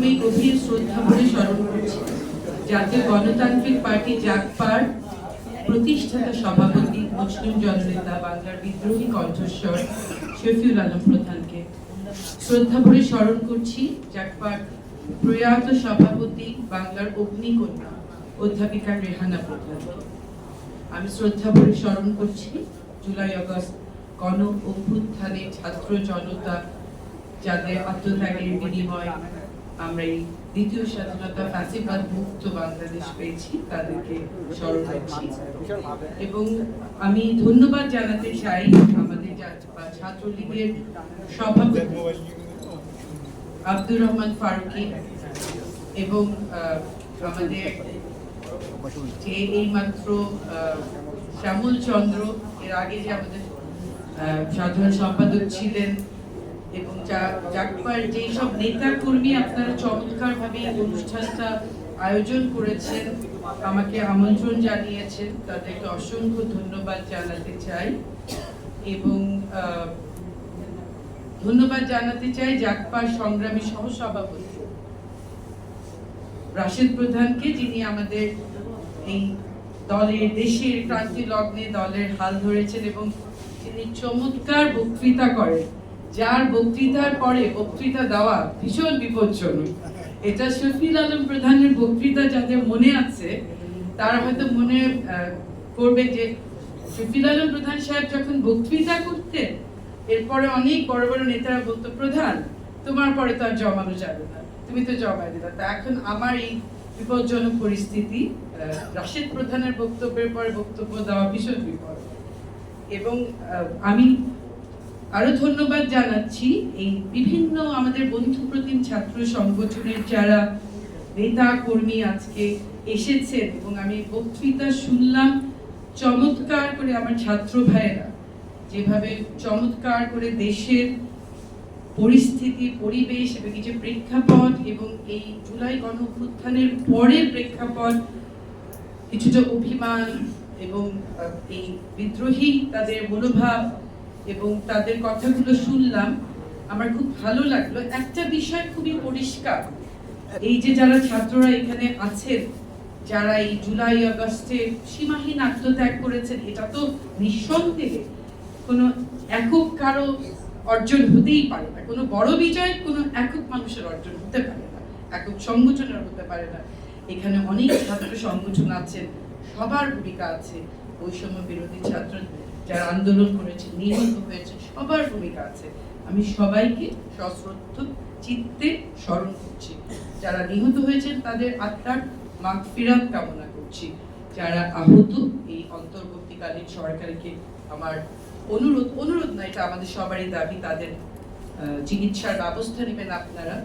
প্রথমেই গভীর শ্রদ্ধা ভরে স্মরণ করছি জাতীয় গণতান্ত্রিক পার্টি জাগপার প্রতিষ্ঠাতা সভাপতি, মুসলিম জননেতা, বাংলার বিদ্রোহী কণ্ঠস্বর শফিউল আলম প্রধানকে। শ্রদ্ধা ভরে স্মরণ করছি জাগপার প্রয়াত সভাপতি, বাংলার অগ্নিকন্যা অধ্যাপিকা রেহানা প্রধানকে। আমি শ্রদ্ধা ভরে স্মরণ করছি জুলাই আগস্ট গণ অভ্যুত্থানে ছাত্র জনতা যাদের আত্মত্যাগের বিনিময় আমরা এই দ্বিতীয় স্বাধীনতা ফ্যাসিবাদ মুক্ত বাংলাদেশ পেয়েছি, তাদেরকে স্মরণ করছি। এবং আমি ধন্যবাদ জানাতে চাই আমাদের ছাত্রলীগের সভাপতি আব্দুর রহমান ফারুকী এবং আমাদের যে এইমাত্র শ্যামল চন্দ্র, এর আগে যে আমাদের সাধারণ সম্পাদক ছিলেন, এবং জাগপার যেই সব নেতা কর্মী আপনারা চমৎকার ভাবে অনুষ্ঠানটা আয়োজন করেছেন, আমাকে আমন্ত্রণ জানিয়েছেন, তাদেরকে অসংখ্য ধন্যবাদ জানাতে চাই। এবং ধন্যবাদ জানাতে চাই জাগপার সংগ্রামী সহসভাপতি রাশেদ প্রধানকে, যিনি আমাদের এই দলের দেশের ক্রান্তি লগ্নে দলের হাল ধরেছেন এবং তিনি চমৎকার বক্তৃতা করেন, যার বক্তৃতার পরে বক্তৃতা দেওয়া ভীষণ বিপজ্জনক। এটা শফিউল আলম প্রধানের বক্তৃতা যাদের মনে আছে তারা হয়তো মনে করবে যে শফিউল আলম প্রধান সাহেব যখন বক্তৃতা করতেন, এরপরে অনেক বড় বড় নেতারা বলতো, প্রধান তোমার পরে তো আর জমানো যাবে না, তুমি তো জমায় দিলা। তা এখন আমার এই বিপজ্জনক পরিস্থিতি, রাশেদ প্রধানের বক্তব্যের পরে বক্তব্য দেওয়া ভীষণ বিপদ। এবং আমি আরো ধন্যবাদ জানাচ্ছি এই বিভিন্ন আমাদের বন্ধু প্রতিম ছাত্র সংগঠনের যারা নেতা কর্মী আজকে এসেছেন, এবং আমি বক্তৃতা শুনলাম চমৎকার করে আমার ছাত্র ভাইয়েরা যেভাবে চমৎকার করে দেশের পরিস্থিতি, পরিবেশ এবং এই যে প্রেক্ষাপট এবং এই জুলাই গণ অভ্যুত্থানের পরের প্রেক্ষাপট, কিছুটা অভিমান এবং এই বিদ্রোহী তাদের মনোভাব এবং তাদের কথাগুলো শুনলাম, আমার খুব ভালো লাগলো। একটা বিষয় খুবই পরিষ্কার, এই যে যারা ছাত্ররা এখানে আছেন, যারা এই জুলাই আগস্টে সীমাহীন আত্মত্যাগ করেছেন, এটা তো নিঃসন্দেহে কোনো একক কারো অর্জন হতেই পারে না, কোনো বড় বিজয় কোনো একক মানুষের অর্জন হতে পারে না, একক সংগঠনের হতে পারে না। এখানে অনেক ছাত্র সংগঠন আছেন, সবার ভূমিকা আছে, বৈষম্য বিরোধী ছাত্র যারা আন্দোলন করেছে, নিহত হয়েছে, সবার ভূমিকা আছে। আমি সবাইকে সশ্রদ্ধ চিত্তে স্মরণ করছি। যারা নিহত হয়েছেন তাদের আত্মার মাগফিরাত কামনা করছি। যারা আহত, এই অন্তর্বর্তীকালীন সরকারকে আমার অনুরোধ না, এটা আমাদের সবারই দাবি, তাদের চিকিৎসার ব্যবস্থা নেবেন আপনারা।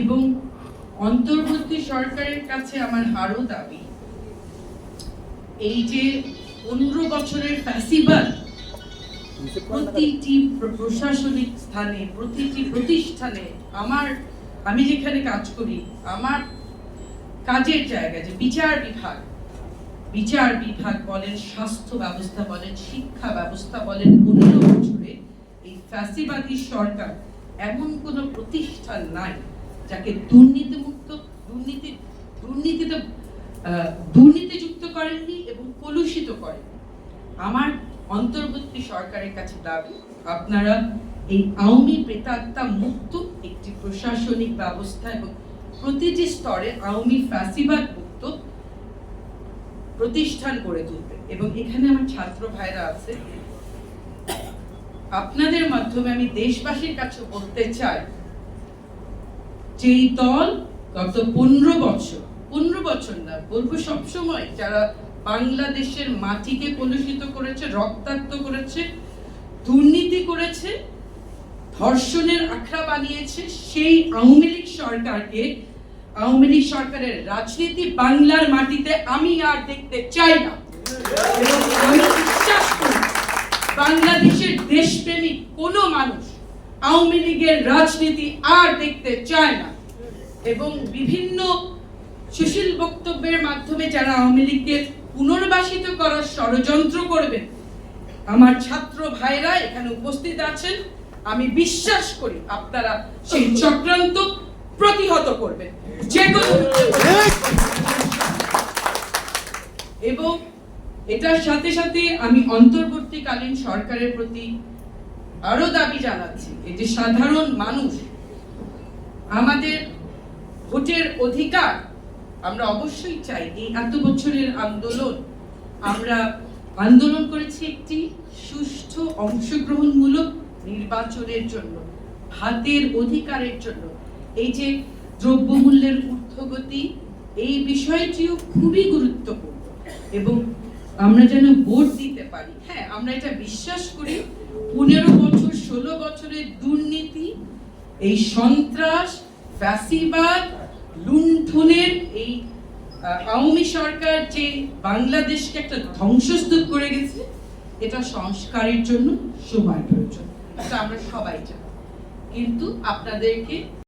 এবং অন্তর্বর্তী সরকারের কাছে আমার আরো দাবি, এই যে 15 বছরের ফ্যাসিবাদ প্রতিটি প্রশাসনিক স্থানে, প্রতিটি প্রতিষ্ঠানে, আমি যেখানে কাজ করি, আমার কাজের জায়গায় যে বিচার বিভাগ বলেন, স্বাস্থ্য ব্যবস্থা বলেন, শিক্ষা ব্যবস্থা বলেন, 15 বছরে এই ফ্যাসিবাদী সরকার এমন কোন প্রতিষ্ঠান নাই যাকে দুর্নীতিযুক্ত করেননি এবং কলুষিত করেননি। আমার অন্তর্বর্তী সরকারের কাছে দাবি, আপনারা এই আওয়ামী প্রেতাত্মা মুক্ত একটি প্রশাসনিক ব্যবস্থা এবং প্রতিটি স্তরে আওয়ামী ফ্যাসিবাদ মুক্ত প্রতিষ্ঠান গড়ে তুলবেন। এবং এখানে আমার ছাত্র ভাইরা আছে, আপনাদের মাধ্যমে আমি দেশবাসীর কাছে বলতে চাই যে এই দল গত 15 বছর না, বলবো সবসময়, যারা বাংলাদেশের মাটিকে কলুষিত করেছে, রক্তাক্ত করেছে, দুর্নীতি করেছে, ধর্ষণের আখড়া বানিয়েছে, সেই আওয়ামী লীগ সরকারের রাজনীতি বাংলার মাটিতে আমি আর দেখতে চাই না। এবং আমি বিশ্বাস করি বাংলাদেশের দেশপ্রেমিক কোনো মানুষ আওয়ামী লীগের রাজনীতি আর দেখতে চায় না। এবং বিভিন্ন সুশীল বক্তব্যের মাধ্যমে যারা আওয়ামী লীগকে পুনর্বাসিত করার ষড়যন্ত্র করবেন, আমার ছাত্র ভাইরা এখানে উপস্থিত আছেন, আমি বিশ্বাস করি আপনারা সেই চক্রান্ত প্রতিহত করবেন, যে কোনো এবং এটার সাথে সাথে আমি অন্তর্বর্তীকালীন সরকারের প্রতি আরো দাবি জানাচ্ছি, এই যে সাধারণ মানুষ আমাদের ভোটের অধিকার আমরা অবশ্যই চাই। এই এত বছরের আন্দোলন, আমরা আন্দোলন করেছি একটি সুষ্ঠু অংশগ্রহণমূলক নির্বাচনের জন্য, ভাতের অধিকারের জন্য। এই যে দ্রব্যমূল্যের ঊর্ধ্বগতি, এই বিষয়টিও খুবই গুরুত্বপূর্ণ এবং আমরা যেন ভোট দিতে পারি। হ্যাঁ, আমরা এটা বিশ্বাস করি 15 বছর 16 বছরের দুর্নীতি, এই সন্ত্রাস, ফ্যাসিবাদ, লুণ্ঠনের এই আওয়ামী সরকার যে বাংলাদেশকে একটা ধ্বংসস্তূপ করে গেছে, এটা সংস্কারের জন্য সময় প্রয়োজন, এটা আমরা সবাই জানি। কিন্তু আপনাদেরকে